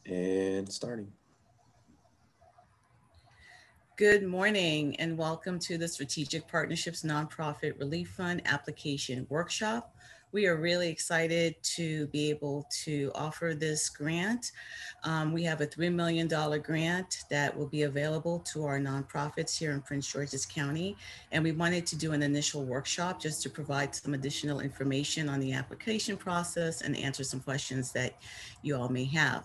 And starting. Good morning and welcome to the Strategic Partnerships Nonprofit Relief Fund Application Workshop. We are really excited to be able to offer this grant. We have a $3 million grant that will be available to our nonprofits here in Prince George's County. And we wanted to do an initial workshop just to provide some additional information on the application process and answer some questions that you all may have.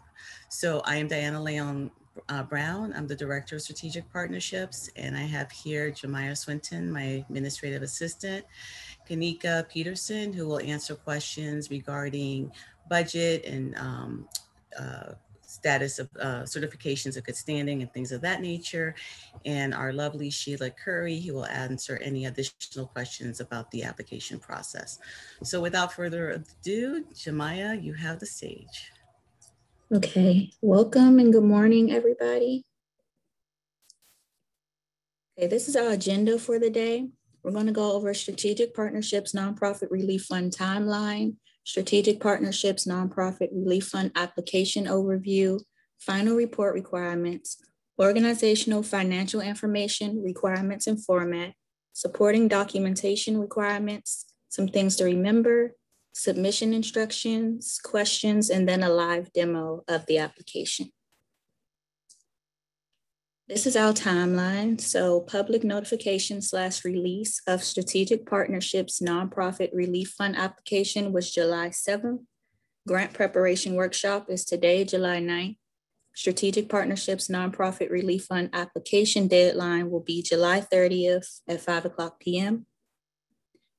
So I am Diana Leon Brown. I'm the Director of Strategic Partnerships, and I have here Jemiah Swinton, my administrative assistant, Kanika Peterson, who will answer questions regarding budget and status of certifications of good standing and things of that nature, and our lovely Sheila Curry, who will answer any additional questions about the application process. So without further ado, Jemiah, you have the stage. Okay, welcome and good morning, everybody. Okay, this is our agenda for the day. We're going to go over Strategic Partnerships Nonprofit Relief Fund timeline, Strategic Partnerships Nonprofit Relief Fund application overview, final report requirements, organizational financial information requirements and format, supporting documentation requirements, some things to remember, submission instructions, questions, and then a live demo of the application. This is our timeline. So public notification / release of Strategic Partnerships Nonprofit Relief Fund application was July 7th. Grant preparation workshop is today, July 9th. Strategic Partnerships Nonprofit Relief Fund application deadline will be July 30th at 5:00 p.m.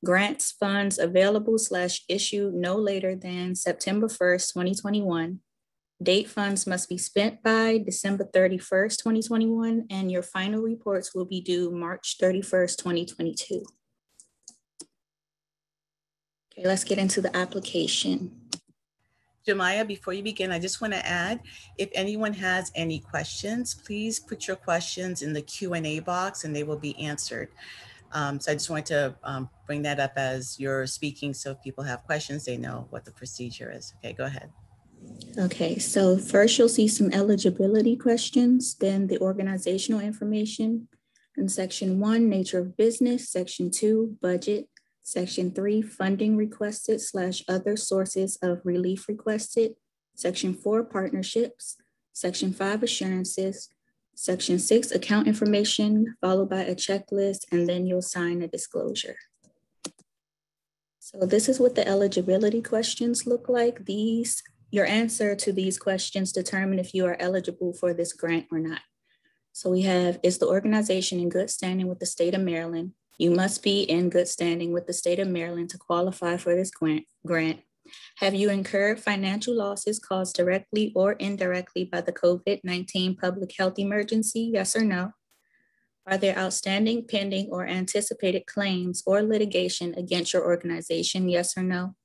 Grants funds available / issued no later than September 1st, 2021. Date funds must be spent by December 31st, 2021, and your final reports will be due March 31st, 2022. Okay, let's get into the application. Jemiah, before you begin, I just want to add, if anyone has any questions, please put your questions in the Q&A box and they will be answered. So I just wanted to bring that up as you're speaking, so if people have questions, they know what the procedure is. Okay, go ahead. Okay, so first you'll see some eligibility questions, then the organizational information. In section 1, nature of business, section 2, budget, section 3, funding requested / other sources of relief requested, section 4, partnerships, section 5, assurances, section 6, account information, followed by a checklist, and then you'll sign a disclosure. So this is what the eligibility questions look like. Your answer to these questions determine if you are eligible for this grant or not. So we have, is the organization in good standing with the state of Maryland? You must be in good standing with the state of Maryland to qualify for this grant. Have you incurred financial losses caused directly or indirectly by the COVID-19 public health emergency? Yes or no? Are there outstanding, pending, or anticipated claims or litigation against your organization? Yes or no?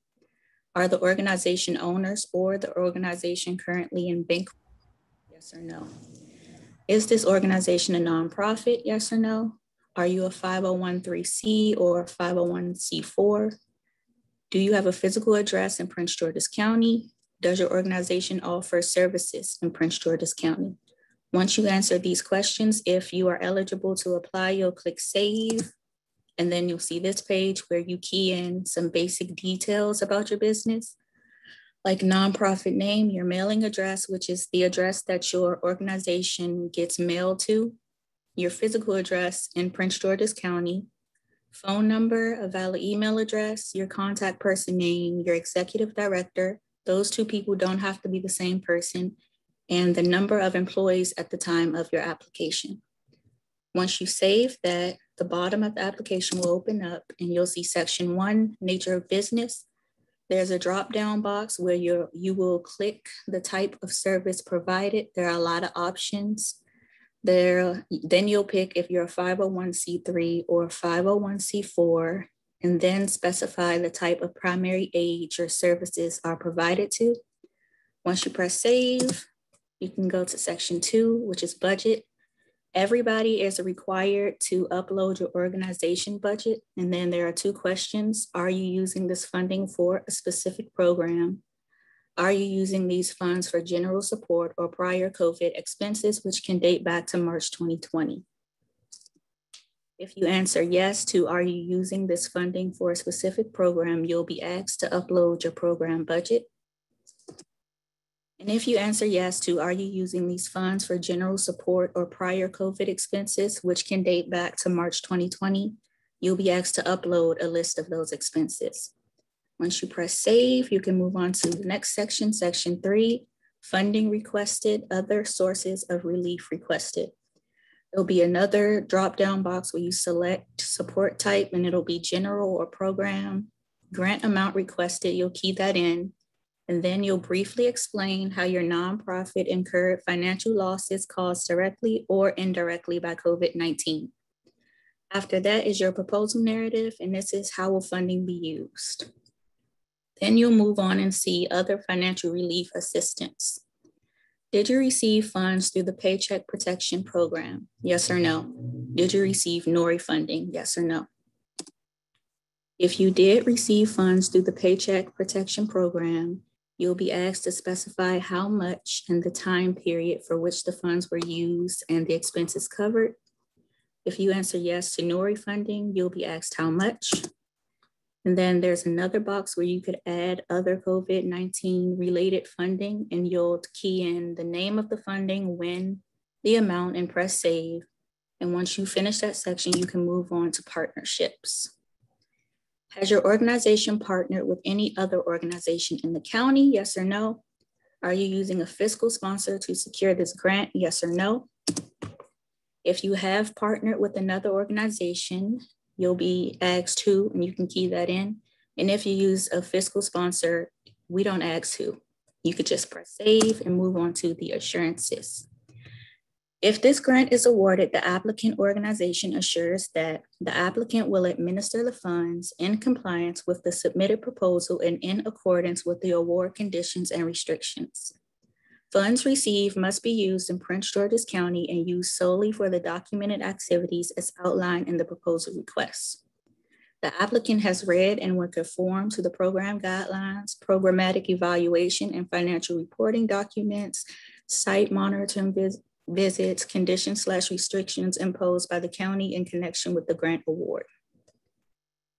Are the organization owners or the organization currently in bankruptcy? Yes or no? Is this organization a nonprofit? Yes or no? Are you a 501(c) or 501(c)(4)? Do you have a physical address in Prince George's County? Does your organization offer services in Prince George's County? Once you answer these questions, if you are eligible to apply, you'll click Save. And then you'll see this page where you key in some basic details about your business, like nonprofit name, your mailing address, which is the address that your organization gets mailed to, your physical address in Prince George's County, phone number, a valid email address, your contact person name, your executive director. Those two people don't have to be the same person, and the number of employees at the time of your application. Once you save that, the bottom of the application will open up and you'll see section 1, nature of business. There's a drop-down box where you will click the type of service provided. There are a lot of options there. Then you'll pick if you're a 501(c)(3) or 501(c)(4), and then specify the type of primary aid your services are provided to. Once you press save, you can go to section 2, which is budget. Everybody is required to upload your organization budget. And then there are 2 questions. Are you using this funding for a specific program? Are you using these funds for general support or prior COVID expenses, which can date back to March 2020? If you answer yes to are you using this funding for a specific program, you'll be asked to upload your program budget. And if you answer yes to are you using these funds for general support or prior COVID expenses, which can date back to March 2020, you'll be asked to upload a list of those expenses. Once you press save, you can move on to the next section, section 3, funding requested, other sources of relief requested. There'll be another drop-down box where you select support type, and it'll be general or program. Grant amount requested, you'll key that in, and then you'll briefly explain how your nonprofit incurred financial losses caused directly or indirectly by COVID-19. After that is your proposal narrative, and this is how will funding be used. Then you'll move on and see other financial relief assistance. Did you receive funds through the Paycheck Protection Program? Yes or no? Did you receive NORI funding? Yes or no? If you did receive funds through the Paycheck Protection Program, you'll be asked to specify how much and the time period for which the funds were used and the expenses covered. If you answer yes to NORI funding, you'll be asked how much. And then there's another box where you could add other COVID-19 related funding, and you'll key in the name of the funding, when, the amount, and press save. And once you finish that section, you can move on to partnerships. Has your organization partnered with any other organization in the county? Yes or no? Are you using a fiscal sponsor to secure this grant? Yes or no? If you have partnered with another organization, you'll be asked who, and you can key that in. And if you use a fiscal sponsor, we don't ask who. You could just press save and move on to the assurances. If this grant is awarded, the applicant organization assures that the applicant will administer the funds in compliance with the submitted proposal and in accordance with the award conditions and restrictions. Funds received must be used in Prince George's County and used solely for the documented activities as outlined in the proposal request. The applicant has read and will conform to the program guidelines, programmatic evaluation and financial reporting documents, site monitoring visits, conditions/restrictions imposed by the county in connection with the grant award.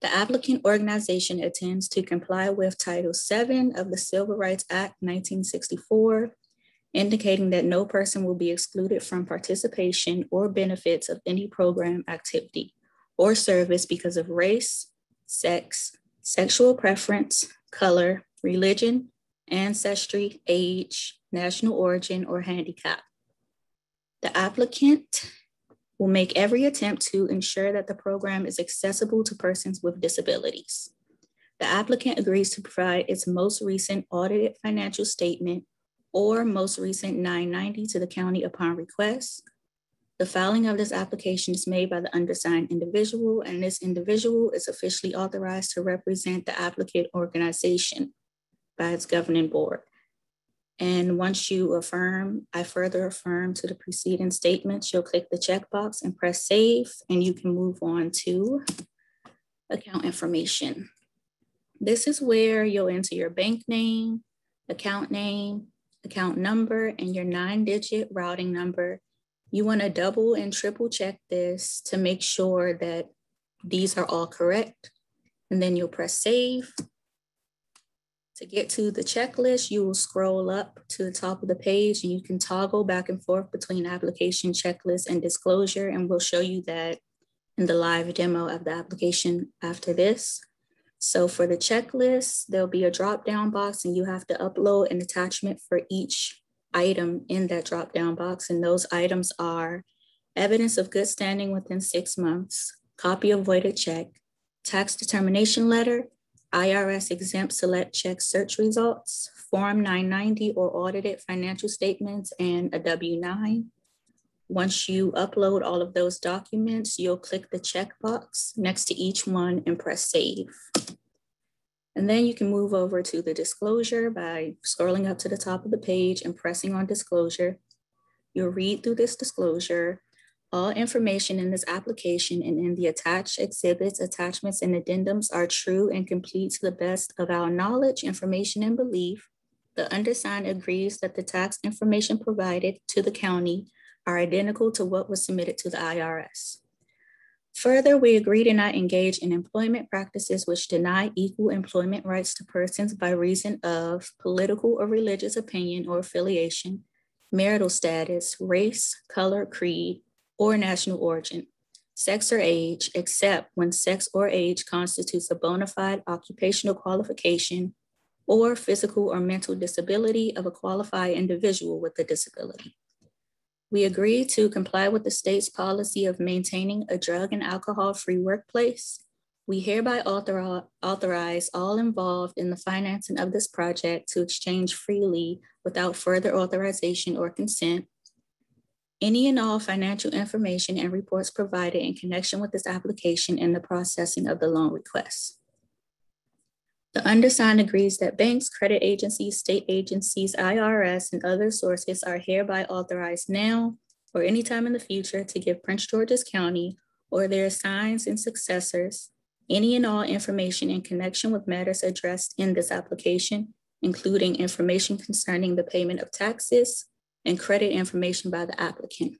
The applicant organization intends to comply with Title VII of the Civil Rights Act 1964, indicating that no person will be excluded from participation or benefits of any program, activity, or service because of race, sex, sexual preference, color, religion, ancestry, age, national origin, or handicap. The applicant will make every attempt to ensure that the program is accessible to persons with disabilities. The applicant agrees to provide its most recent audited financial statement or most recent 990 to the county upon request. The filing of this application is made by the undersigned individual, and this individual is officially authorized to represent the applicant organization by its governing board. And once you affirm, I further affirm to the preceding statements, you'll click the checkbox and press save, and you can move on to account information. This is where you'll enter your bank name, account number, and your 9-digit routing number. You want to double and triple check this to make sure that these are all correct. And then you'll press save. To get to the checklist, you will scroll up to the top of the page, and you can toggle back and forth between application, checklist, and disclosure. And we'll show you that in the live demo of the application after this. So for the checklist, there'll be a drop-down box, and you have to upload an attachment for each item in that drop-down box. And those items are evidence of good standing within 6 months, copy of voided check, tax determination letter, IRS exempt select check search results, Form 990 or audited financial statements, and a W-9. Once you upload all of those documents, you'll click the checkbox next to each one and press save. And then you can move over to the disclosure by scrolling up to the top of the page and pressing on disclosure. You'll read through this disclosure. All information in this application and in the attached exhibits, attachments, and addendums are true and complete to the best of our knowledge, information, and belief. The undersigned agrees that the tax information provided to the county are identical to what was submitted to the IRS. Further, we agree to not engage in employment practices which deny equal employment rights to persons by reason of political or religious opinion or affiliation, marital status, race, color, creed, or national origin, sex or age, except when sex or age constitutes a bona fide occupational qualification or physical or mental disability of a qualified individual with a disability. We agree to comply with the state's policy of maintaining a drug and alcohol-free workplace. We hereby authorize all involved in the financing of this project to exchange freely without further authorization or consent any and all financial information and reports provided in connection with this application and the processing of the loan request. The undersigned agrees that banks, credit agencies, state agencies, IRS, and other sources are hereby authorized now or anytime in the future to give Prince George's County or their assigns and successors any and all information in connection with matters addressed in this application, including information concerning the payment of taxes and credit information by the applicant.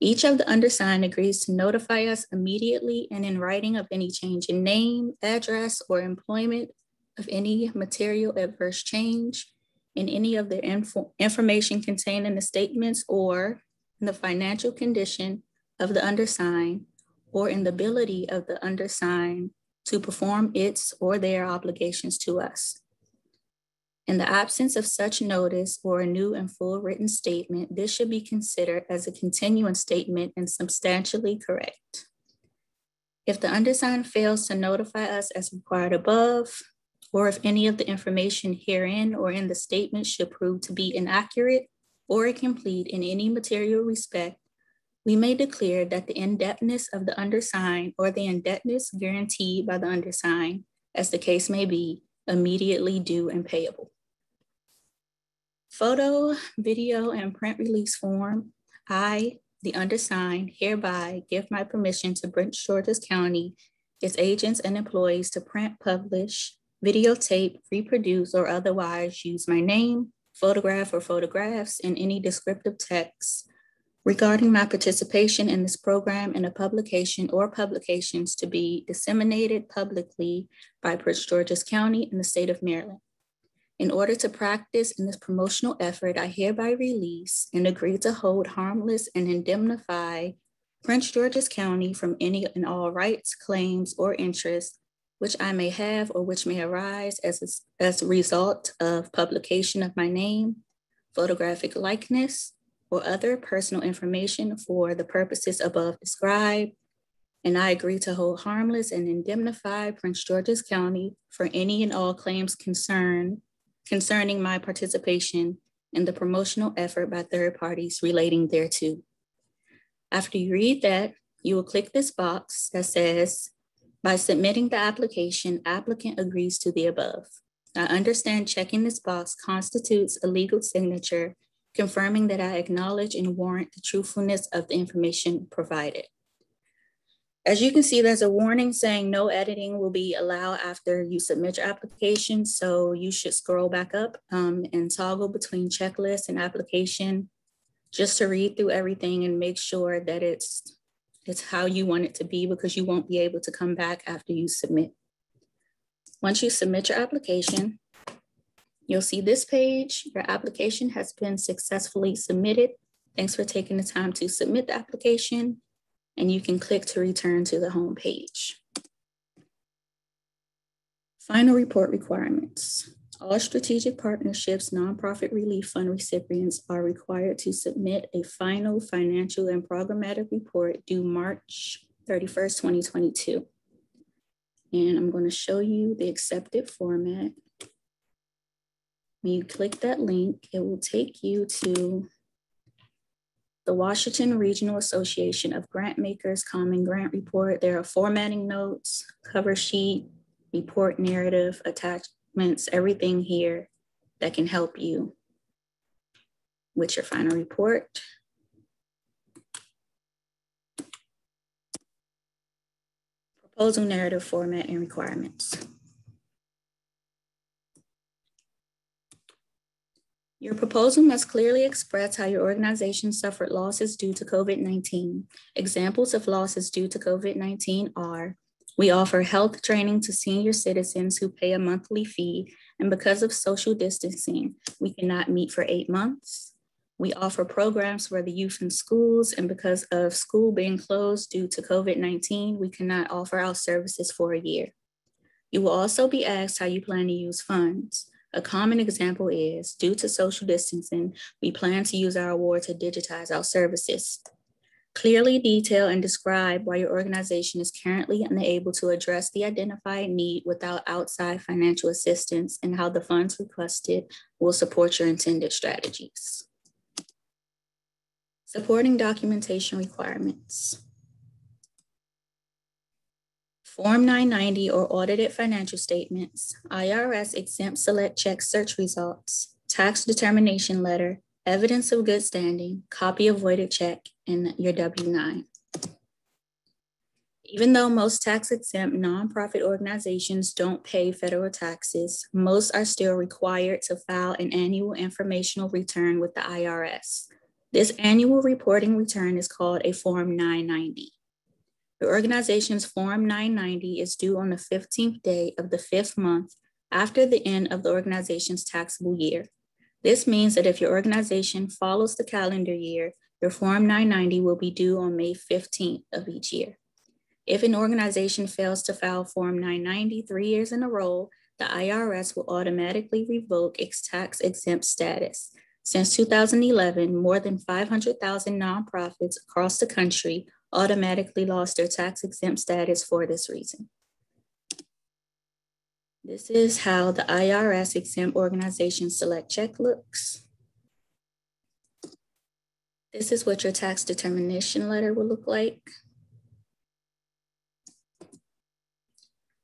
Each of the undersigned agrees to notify us immediately and in writing of any change in name, address, or employment, of any material adverse change in any of the information contained in the statements or in the financial condition of the undersigned or in the ability of the undersigned to perform its or their obligations to us. In the absence of such notice or a new and full written statement, this should be considered as a continuing statement and substantially correct. If the undersigned fails to notify us as required above, or if any of the information herein or in the statement should prove to be inaccurate or incomplete in any material respect, we may declare that the indebtedness of the undersigned or the indebtedness guaranteed by the undersigned, as the case may be, immediately due and payable. Photo, video, and print release form. I, the undersigned, hereby give my permission to Prince George's County, its agents and employees to print, publish, videotape, reproduce, or otherwise use my name, photograph, or photographs in any descriptive text regarding my participation in this program in a publication or publications to be disseminated publicly by Prince George's County in the state of Maryland. In order to practice in this promotional effort, I hereby release and agree to hold harmless and indemnify Prince George's County from any and all rights, claims, or interests which I may have or which may arise as a result of publication of my name, photographic likeness, or other personal information for the purposes above described. And I agree to hold harmless and indemnify Prince George's County for any and all claims concerning my participation in the promotional effort by third parties relating thereto. After you read that, you will click this box that says, by submitting the application, applicant agrees to the above. I understand checking this box constitutes a legal signature confirming that I acknowledge and warrant the truthfulness of the information provided. As you can see, there's a warning saying no editing will be allowed after you submit your application. So you should scroll back up and toggle between checklist and application just to read through everything and make sure that it's how you want it to be, because you won't be able to come back after you submit. Once you submit your application, you'll see this page. Your application has been successfully submitted. Thanks for taking the time to submit the application. And you can click to return to the home page. Final report requirements. All strategic partnerships, nonprofit relief fund recipients are required to submit a final financial and programmatic report due March 31st, 2022. And I'm going to show you the accepted format. When you click that link, it will take you to the Washington Regional Association of Grant Makers Common Grant Report. There are formatting notes, cover sheet, report narrative, attachments, everything here that can help you with your final report. Proposal narrative format and requirements. Your proposal must clearly express how your organization suffered losses due to COVID-19. Examples of losses due to COVID-19 are: we offer health training to senior citizens who pay a monthly fee, and because of social distancing, we cannot meet for 8 months. We offer programs for the youth in schools, and because of school being closed due to COVID-19, we cannot offer our services for a year. You will also be asked how you plan to use funds. A common example is, due to social distancing, we plan to use our award to digitize our services. Clearly detail and describe why your organization is currently unable to address the identified need without outside financial assistance, and how the funds requested will support your intended strategies. Supporting documentation requirements. Form 990 or audited financial statements, IRS exempt select check search results, tax determination letter, evidence of good standing, copy of voided check, and your W-9. Even though most tax-exempt nonprofit organizations don't pay federal taxes, most are still required to file an annual informational return with the IRS. This annual reporting return is called a Form 990. The organization's Form 990 is due on the 15th day of the 5th month after the end of the organization's taxable year. This means that if your organization follows the calendar year, your Form 990 will be due on May 15th of each year. If an organization fails to file Form 990 3 years in a row, the IRS will automatically revoke its tax-exempt status. Since 2011, more than 500,000 nonprofits across the country automatically lost their tax-exempt status for this reason. This is how the IRS exempt organization select check looks. This is what your tax determination letter will look like.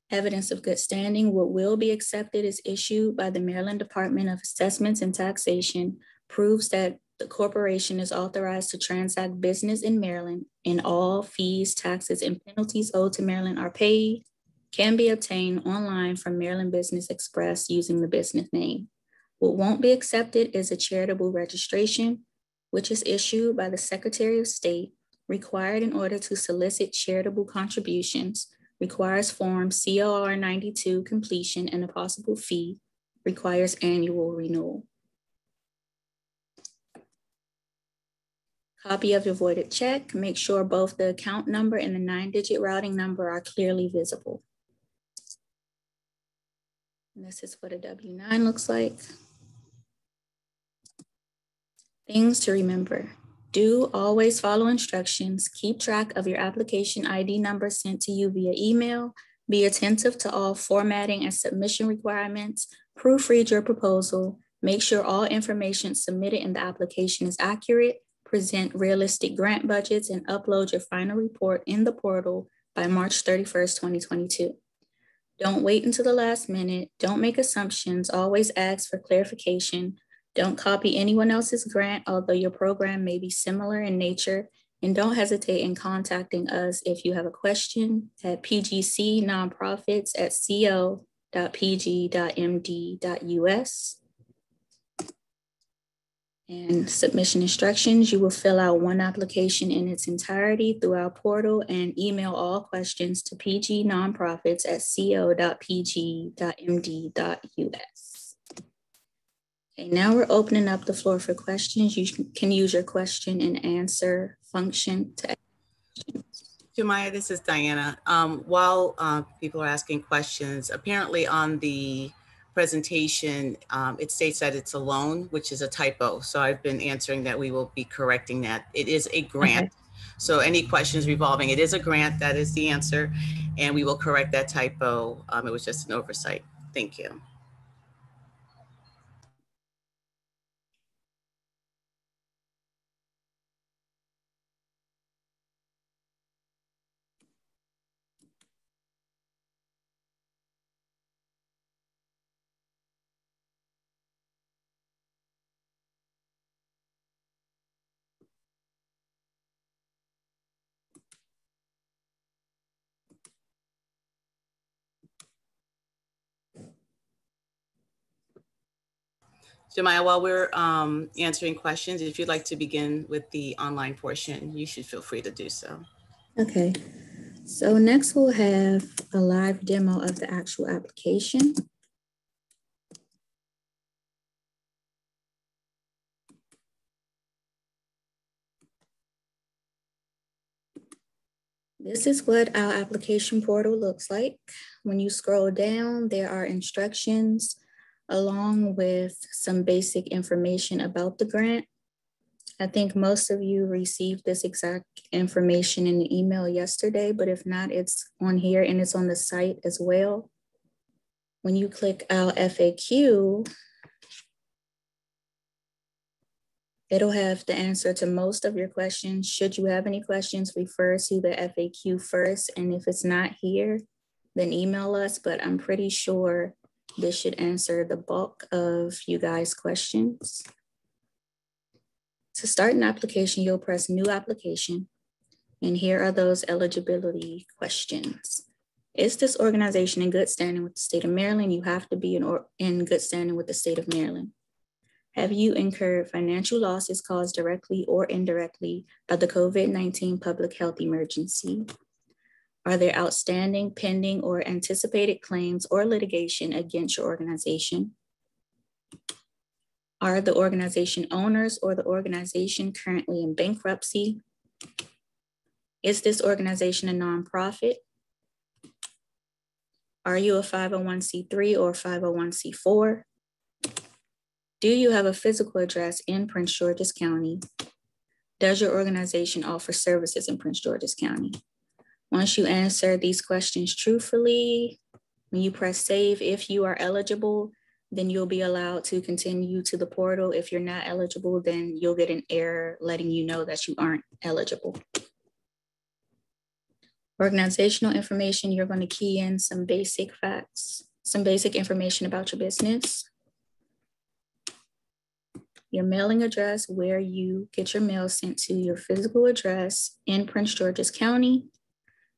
Evidence of good standing. What will be accepted is issued by the Maryland Department of Assessments and Taxation, proves that the corporation is authorized to transact business in Maryland, and all fees, taxes, and penalties owed to Maryland are paid, can be obtained online from Maryland Business Express using the business name. What won't be accepted is a charitable registration, which is issued by the Secretary of State, required in order to solicit charitable contributions, requires Form COR 92 completion and a possible fee, requires annual renewal. Copy of your voided check. Make sure both the account number and the 9-digit routing number are clearly visible. And this is what a W-9 looks like. Things to remember. Do always follow instructions. Keep track of your application ID number sent to you via email. Be attentive to all formatting and submission requirements. Proofread your proposal. Make sure all information submitted in the application is accurate. Present realistic grant budgets and upload your final report in the portal by March 31st, 2022. Don't wait until the last minute. Don't make assumptions. Always ask for clarification. Don't copy anyone else's grant, although your program may be similar in nature. And don't hesitate in contacting us if you have a question at pgcnonprofits@co.pg.md.us. And submission instructions, you will fill out one application in its entirety through our portal and email all questions to pgnonprofits@co.pg.md.us. Okay, now we're opening up the floor for questions. You can use your question and answer function to ask questions. Jemiah, this is Diana. While people are asking questions, apparently on the presentation, it states that it's a loan, which is a typo. So I've been answering that. We will be correcting that. It is a grant. Okay. So any questions revolving, it is a grant, that is the answer. And we will correct that typo. It was just an oversight. Thank you. Jemiah, while we're answering questions, if you'd like to begin with the online portion, you should feel free to do so. Okay, so next we'll have a live demo of the actual application. This is what our application portal looks like. When you scroll down, there are instructions along with some basic information about the grant. I think most of you received this exact information in the email yesterday, but if not, it's on here and it's on the site as well. When you click our FAQ, it'll have the answer to most of your questions. Should you have any questions, refer to the FAQ first. And if it's not here, then email us, but I'm pretty sure this should answer the bulk of you guys' questions. To start an application, you'll press New Application, and here are those eligibility questions. Is this organization in good standing with the state of Maryland? You have to be in good standing with the state of Maryland. Have you incurred financial losses caused directly or indirectly by the COVID-19 public health emergency? Are there outstanding, pending, or anticipated claims or litigation against your organization? Are the organization owners or the organization currently in bankruptcy? Is this organization a nonprofit? Are you a 501c3 or 501c4? Do you have a physical address in Prince George's County? Does your organization offer services in Prince George's County? Once you answer these questions truthfully, when you press save, if you are eligible, then you'll be allowed to continue to the portal. If you're not eligible, then you'll get an error letting you know that you aren't eligible. Organizational information, you're going to key in some basic facts, some basic information about your business. Your mailing address, where you get your mail sent to, your physical address in Prince George's County,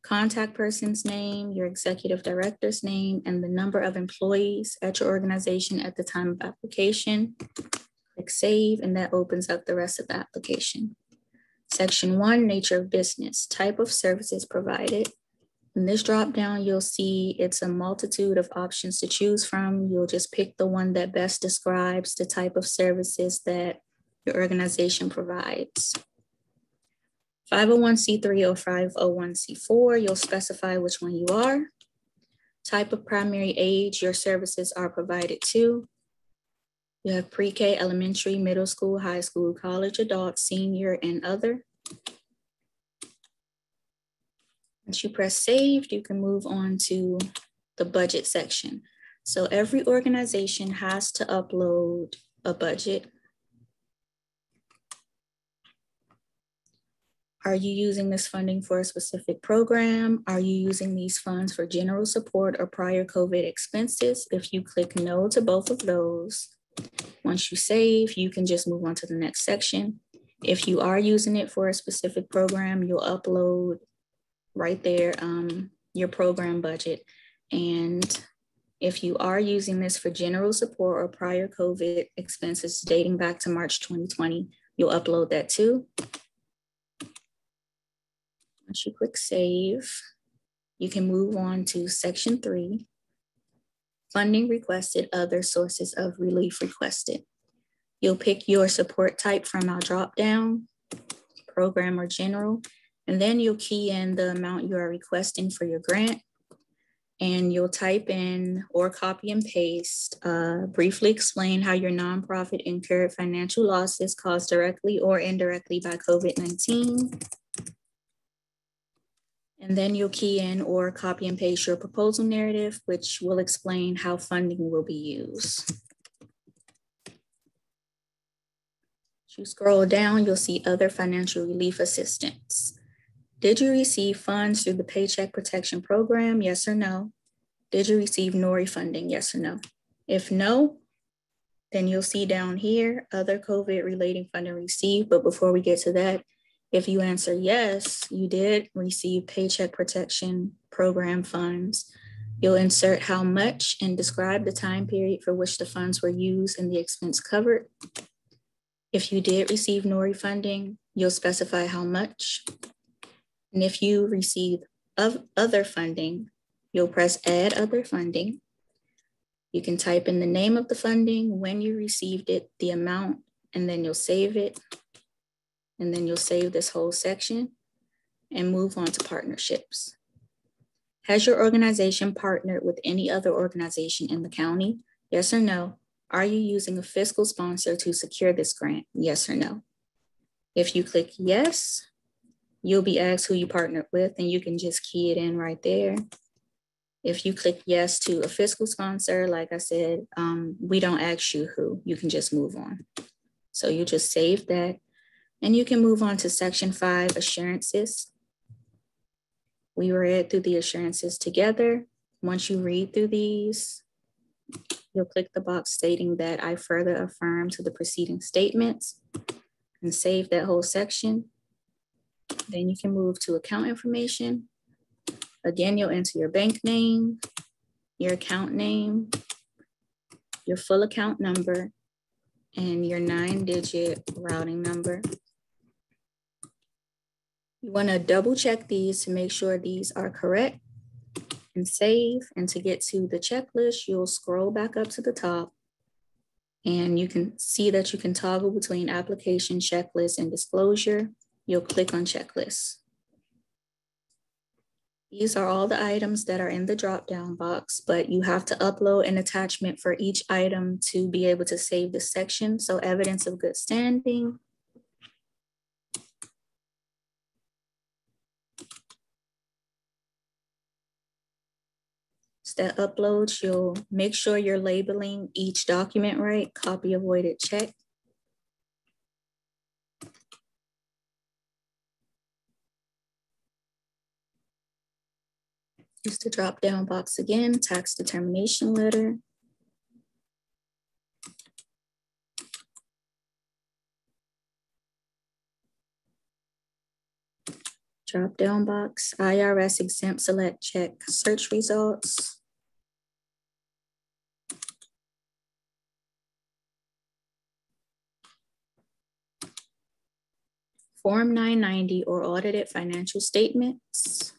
contact person's name, your executive director's name, and the number of employees at your organization at the time of application. Click save, and that opens up the rest of the application. Section 1, nature of business, type of services provided. In this drop-down, you'll see it's a multitude of options to choose from. You'll just pick the one that best describes the type of services that your organization provides. 501c3 or 501c4, you'll specify which one you are. Type of primary age your services are provided to. You have pre-K, elementary, middle school, high school, college, adult, senior, and other. Once you press save, you can move on to the budget section. So every organization has to upload a budget. Are you using this funding for a specific program? Are you using these funds for general support or prior COVID expenses? If you click no to both of those, once you save, you can just move on to the next section. If you are using it for a specific program, you'll upload right there your program budget. And if you are using this for general support or prior COVID expenses dating back to March 2020, you'll upload that too. Once you click save, you can move on to section 3, funding requested, other sources of relief requested. You'll pick your support type from our drop-down, program or general, and then you'll key in the amount you are requesting for your grant, and you'll type in or copy and paste, briefly explain how your nonprofit incurred financial losses caused directly or indirectly by COVID-19. And then you'll key in or copy and paste your proposal narrative, which will explain how funding will be used. As you scroll down, you'll see other financial relief assistance. Did you receive funds through the Paycheck Protection Program? Yes or no? Did you receive NORI funding? Yes or no? If no, then you'll see down here, other COVID-related funding received. But before we get to that, if you answer yes, you did receive Paycheck Protection Program funds, You'll insert how much and describe the time period for which the funds were used and the expense covered. If you did receive NORI funding, you'll specify how much. And if you receive other funding, you'll press add other funding. You can type in the name of the funding, when you received it, the amount, and then you'll save it. And then you'll save this whole section and move on to partnerships. Has your organization partnered with any other organization in the county? Yes or no? Are you using a fiscal sponsor to secure this grant? Yes or no? If you click yes, you'll be asked who you partnered with, and you can just key it in right there. If you click yes to a fiscal sponsor, like I said, we don't ask you who, you can just move on. So you just save that, and you can move on to section 5, assurances. We read through the assurances together. Once you read through these, you'll click the box stating that I further affirm to the preceding statements and save that whole section. Then you can move to account information. Again, you'll enter your bank name, your account name, your full account number, and your 9-digit routing number. You want to double check these to make sure these are correct and save. And to get to the checklist, you'll scroll back up to the top and you can see that you can toggle between application, checklist, and disclosure. You'll click on checklist. These are all the items that are in the drop-down box, but you have to upload an attachment for each item to be able to save this section. So evidence of good standing, that uploads, you'll make sure you're labeling each document right, copy avoided check. Use the drop-down box again, tax determination letter. Drop-down box, IRS exempt select check, search results. Form 990 or audited financial statements.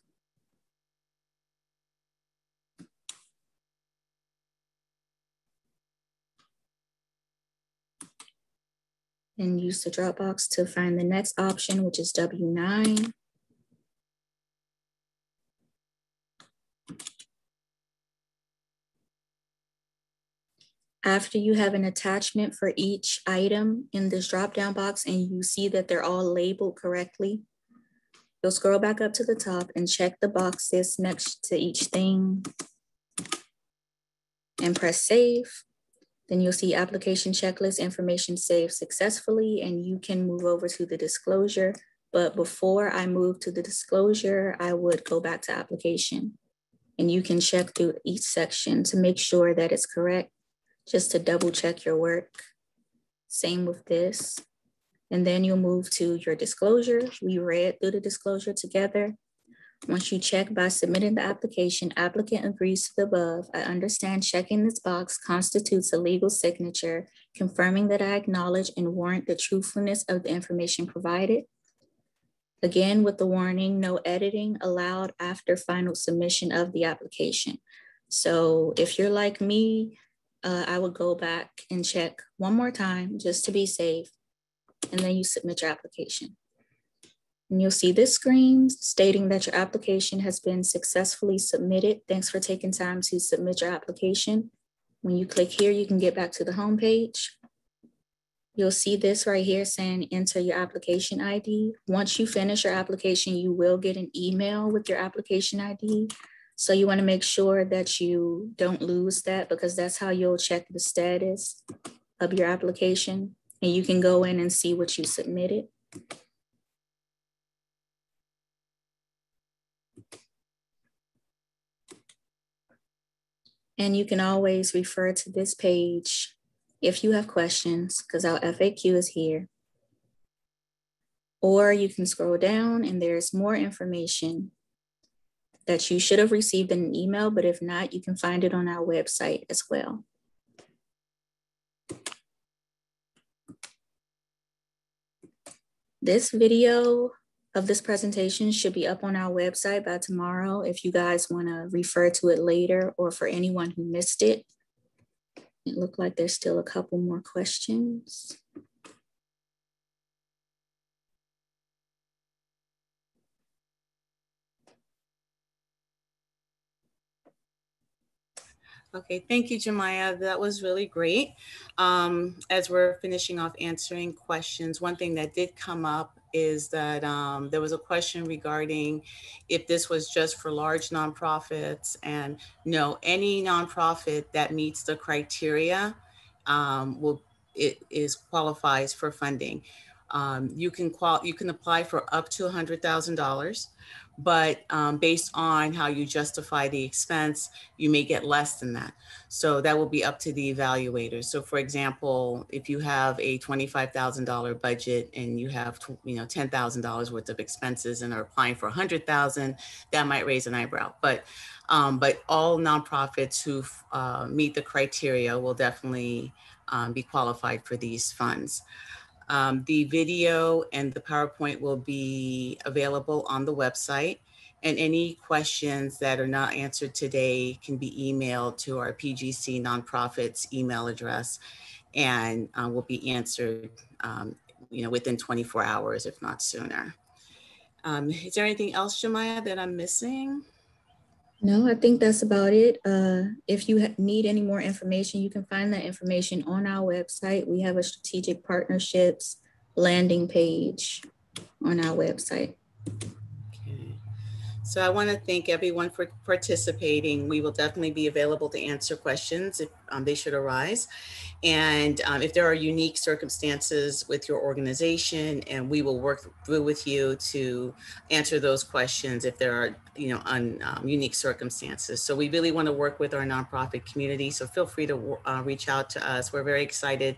And use the drop box to find the next option, which is W-9. After you have an attachment for each item in this drop-down box and you see that they're all labeled correctly, you'll scroll back up to the top and check the boxes next to each thing and press save. Then you'll see application checklist information saved successfully, and you can move over to the disclosure. But before I move to the disclosure, I would go back to application, and you can check through each section to make sure that it's correct, just to double check your work. Same with this. And then you'll move to your disclosure. We read through the disclosure together. Once you check by submitting the application, applicant agrees to the above. I understand checking this box constitutes a legal signature, confirming that I acknowledge and warrant the truthfulness of the information provided. Again, with the warning, no editing allowed after final submission of the application. So if you're like me, I would go back and check one more time just to be safe, and then you submit your application. And you'll see this screen stating that your application has been successfully submitted. Thanks for taking time to submit your application. When you click here, you can get back to the home page. You'll see this right here saying enter your application ID. Once you finish your application, you will get an email with your application ID. So you want to make sure that you don't lose that, because that's how you'll check the status of your application. And you can go in and see what you submitted. And you can always refer to this page if you have questions, because our FAQ is here. Or you can scroll down and there's more information that you should have received in an email, but if not, you can find it on our website as well. This video of this presentation should be up on our website by tomorrow if you guys want to refer to it later, or for anyone who missed it. It looked like there's still a couple more questions. Okay, thank you, Jemiah. That was really great. As we're finishing off answering questions, one thing that did come up is that there was a question regarding if this was just for large nonprofits, and no, any nonprofit that meets the criteria qualifies for funding. You can apply for up to $100,000. But based on how you justify the expense, you may get less than that. So that will be up to the evaluators. So for example, if you have a $25,000 budget and you have $10,000 worth of expenses and are applying for $100,000, that might raise an eyebrow. But all nonprofits who meet the criteria will definitely be qualified for these funds. The video and the PowerPoint will be available on the website, and any questions that are not answered today can be emailed to our PGC nonprofits email address, and will be answered within 24 hours, if not sooner. Is there anything else, Jemiah, that I'm missing? No, I think that's about it. If you need any more information, you can find that information on our website. We have a strategic partnerships landing page on our website. Okay. So I want to thank everyone for participating. We will definitely be available to answer questions if they should arise. And if there are unique circumstances with your organization, and we will work through with you to answer those questions if there are, unique circumstances. So we really want to work with our nonprofit community. So feel free to reach out to us. We're very excited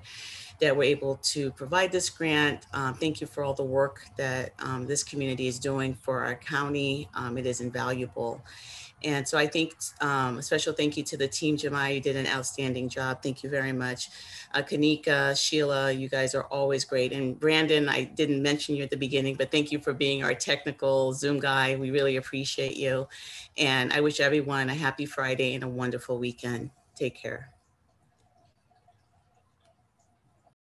that we're able to provide this grant. Thank you for all the work that this community is doing for our county. It is invaluable. And so I think a special thank you to the team. Jemiah, you did an outstanding job. Thank you very much. Kanika, Sheila, you guys are always great. And Brandon, I didn't mention you at the beginning, but thank you for being our technical Zoom guy. We really appreciate you. And I wish everyone a happy Friday and a wonderful weekend. Take care.